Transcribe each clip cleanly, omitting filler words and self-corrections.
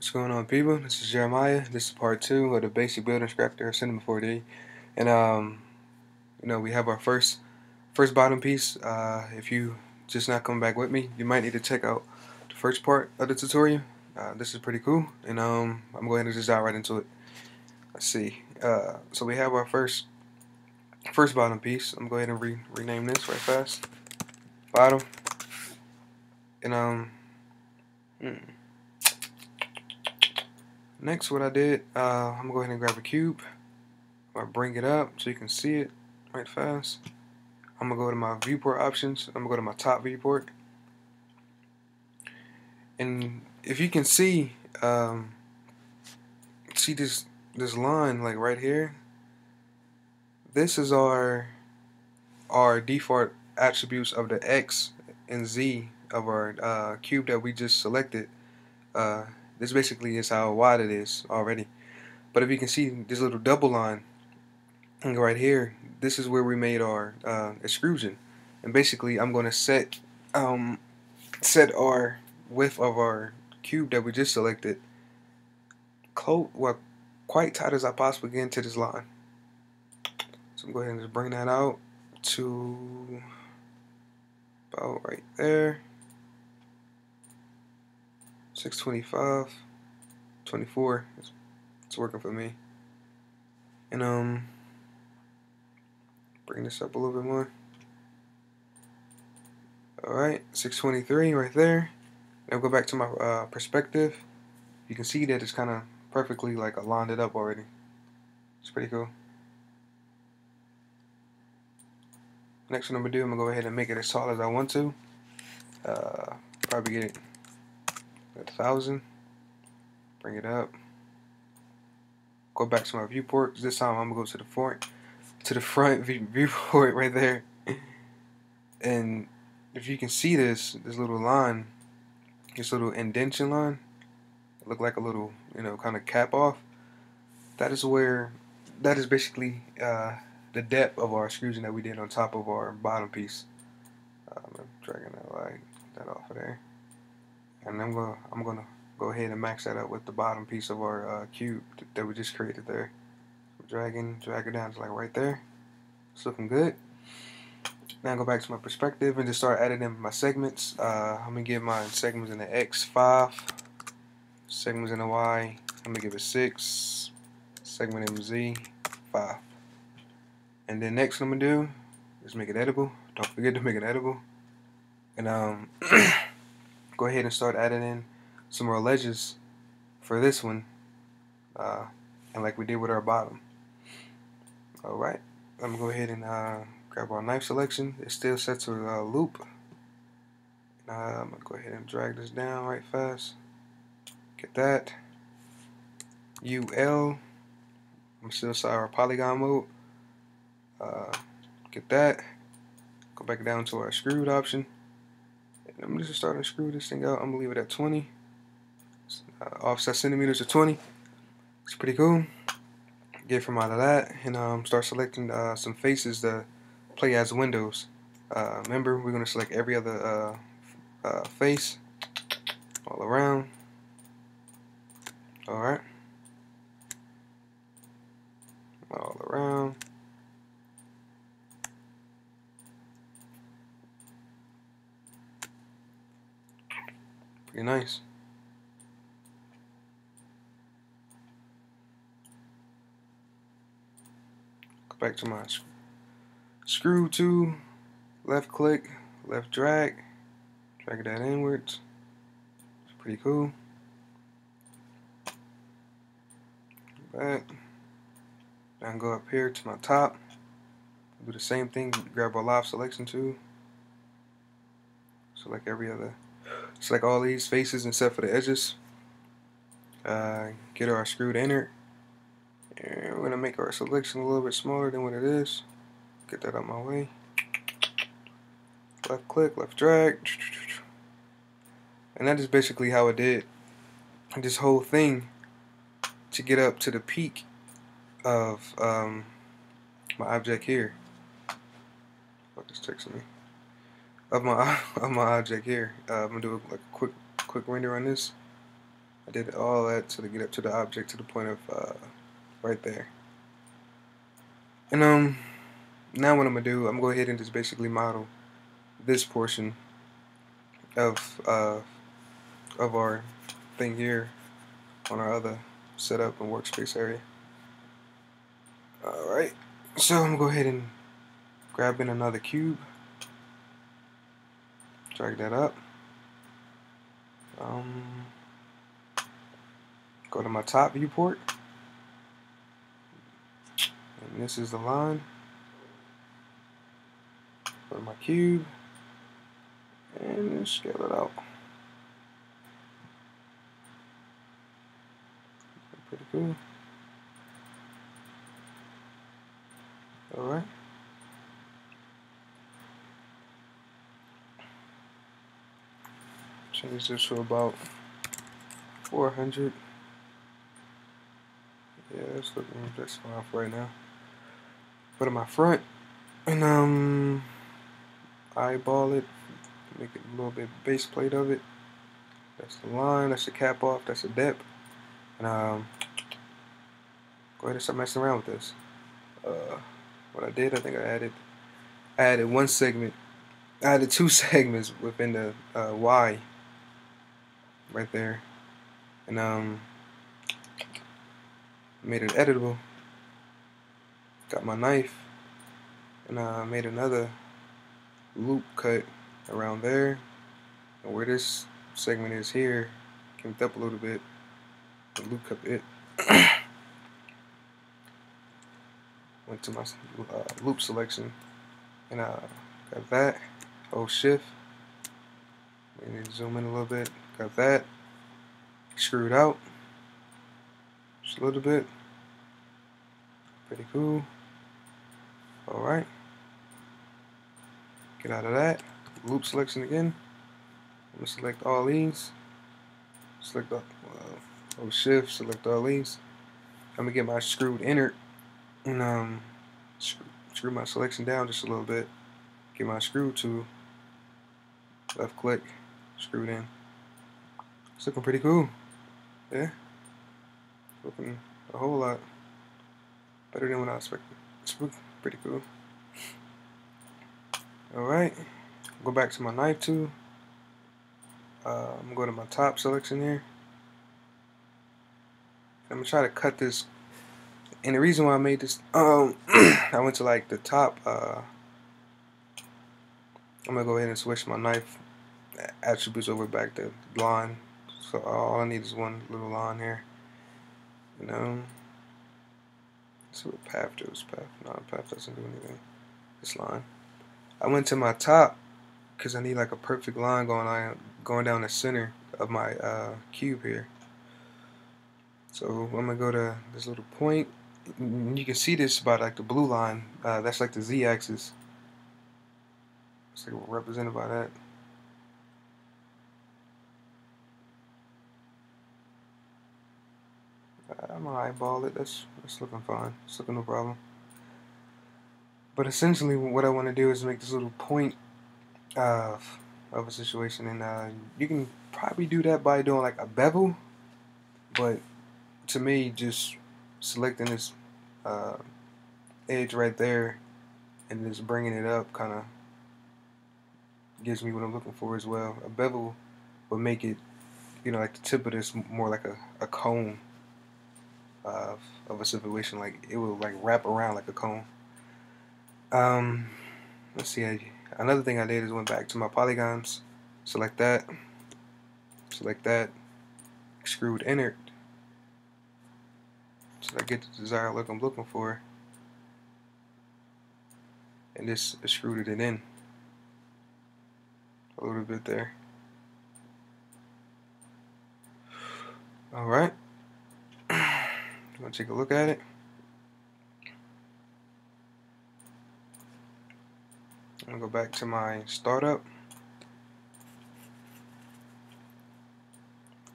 What's going on, people? This is Jeremiah. This is part 2 of the basic building instructor of Cinema 4D. And we have our first bottom piece. If you just not coming back with me, you might need to check out the first part of the tutorial. This is pretty cool, and I'm going to just dive right into it. Let's see. So we have our first bottom piece. I'm going to go ahead and rename this right fast. Bottom. And next, what I did, I'm going to go ahead and grab a cube. I'm going to bring it up so you can see it right fast. I'm going to go to my viewport options. I'm going to go to my top viewport. And if you can see this line like right here, this is our default attributes of the X and Z of our cube that we just selected. This basically is how wide it is already. But if you can see this little double line right here, this is where we made our extrusion. And basically I'm going to set our width of our cube that we just selected quite tight as I possibly can to this line. So I'm going to go ahead and just bring that out to about right there. 625, 24. It's working for me. And bring this up a little bit more. Alright, 623 right there. Now go back to my perspective. You can see that it's kind of perfectly like lined it up already. It's pretty cool. Next, what I'm gonna do, I'm gonna go ahead and make it as tall as I want to. Probably get it 1,000. Bring it up. Go back to my viewport. This time I'm gonna go to the front viewport right there. And if you can see this little line, this little indentation line, it look like a little, kind of cap off. That is basically the depth of our extrusion that we did on top of our bottom piece. I'm dragging that off of there, and I'm gonna go ahead and max that up with the bottom piece of our cube that we just created there. Drag it down to like right there. It's looking good. Now go back to my perspective and just start adding in my segments. I'm gonna give my segments in the X 5, segments in the Y. I'm gonna give it 6, segment in the Z 5. And then next what I'm gonna do is make it editable. Don't forget to make it editable. And go ahead and start adding in some more ledges for this one, and like we did with our bottom. Alright, I'm gonna go ahead and grab our knife selection. It's still set to loop. I'm gonna go ahead and drag this down right fast. Get that. UL. I'm still inside our polygon mode. Get that. Go back down to our extrude option. And I'm just starting to screw this thing out. I'm gonna leave it at 20. Offset centimeters to 20. It's pretty cool. Get from out of that and start selecting some faces to play as windows. Remember, we're gonna select every other face all around. Alright. All around. Pretty nice. Go back to my screw tool, left click, left drag that inwards. It's pretty cool. Back. Now go up here to my top. Do the same thing. Grab our live selection tool. Select select all these faces except for the edges. Get our screw to enter. And we're gonna make our selection a little bit smaller than what it is. Get that out of my way. Left click, left drag. And that is basically how I did this whole thing to get up to the peak of my object here. What is texting me? Of my object here. I'm gonna do like a quick render on this. I did all that to get up to the object to the point of right there. And now what I'm gonna do, I'm gonna go ahead and just basically model this portion of our thing here on our other setup and workspace area. Alright, so I'm gonna go ahead and grab in another cube, drag that up, go to my top viewport, and this is the line. Go to my cube and scale it out. Pretty cool. Alright. Change this to about 400. Yeah, that's looking just fine for right now. Go to my front and eyeball it, make it a little bit base plate of it. That's the line, that's the cap off, that's the depth. And go ahead and start messing around with this. What I did, I think I added one segment. I added two segments within the Y right there, and made it editable. Got my knife and made another loop cut around there, and where this segment is here, came up a little bit. The loop cut it. Went to my loop selection and got that. Hold shift. Maybe zoom in a little bit. Got that. Screwed out. Just a little bit. Pretty cool. Alright. Get out of that. Loop selection again. I'm gonna select all these. Select hold shift, select all these. I'm gonna get my screwed inner and screw my selection down just a little bit. Get my screw tool. Left click, screwed in. It's looking pretty cool. Yeah. Looking a whole lot better than what I expected. It's pretty cool. Alright. Go back to my knife tool. I'm gonna go to my top selection here. I'm gonna try to cut this. And the reason why I made this, I went to like the top. I'm gonna go ahead and switch my knife attributes over back to line. So all I need is one little line here. Let's see what path does. Path doesn't do anything. This line. I went to my top because I need like a perfect line going down the center of my cube here. So I'm gonna go to this little point. You can see this by like the blue line. That's like the z-axis. It's like represented by that. I'm gonna eyeball it. That's looking fine. It's looking no problem. But essentially, what I want to do is make this little point of a situation, and you can probably do that by doing like a bevel. But to me, just selecting this edge right there and just bringing it up kind of gives me what I'm looking for as well. A bevel would make it, like the tip of this more like a cone of a situation. Like it will like wrap around like a cone. Let's see. Another thing I did is went back to my polygons. Select that. Extrude inner. So I get the desired look I'm looking for. And this extruded it in a little bit there. Alright. I'm gonna take a look at it. I'm gonna go back to my startup.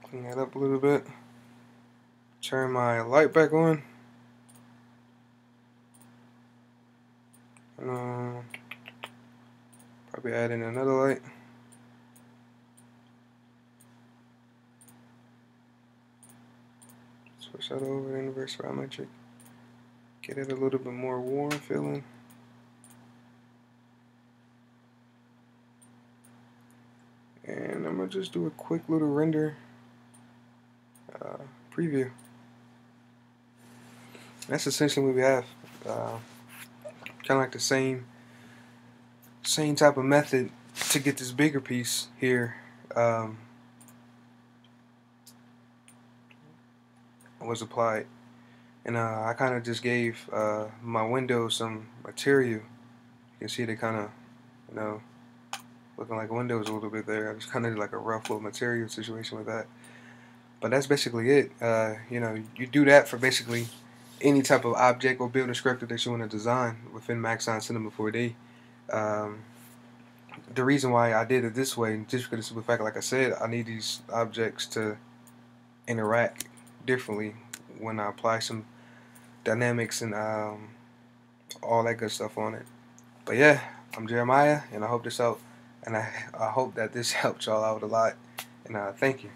Clean that up a little bit. Turn my light back on. Probably add in another light. Switch that over to inverse parametric. Get it a little bit more warm feeling. And I'm gonna just do a quick little render preview. That's essentially what we have. Kind of like the same type of method to get this bigger piece here. Was applied, and I kind of just gave my window some material. You can see they kind of, you know, looking like windows a little bit there. I just kind of did like a rough little material situation with that. But that's basically it. You know, you do that for basically any type of object or building structure that you want to design within Maxon Cinema 4D. The reason why I did it this way, just because of the fact, like I said, I need these objects to interact differently when I apply some dynamics and all that good stuff on it. But yeah, I'm Jeremiah, and I hope this helped, and I hope that this helped y'all out a lot. And thank you.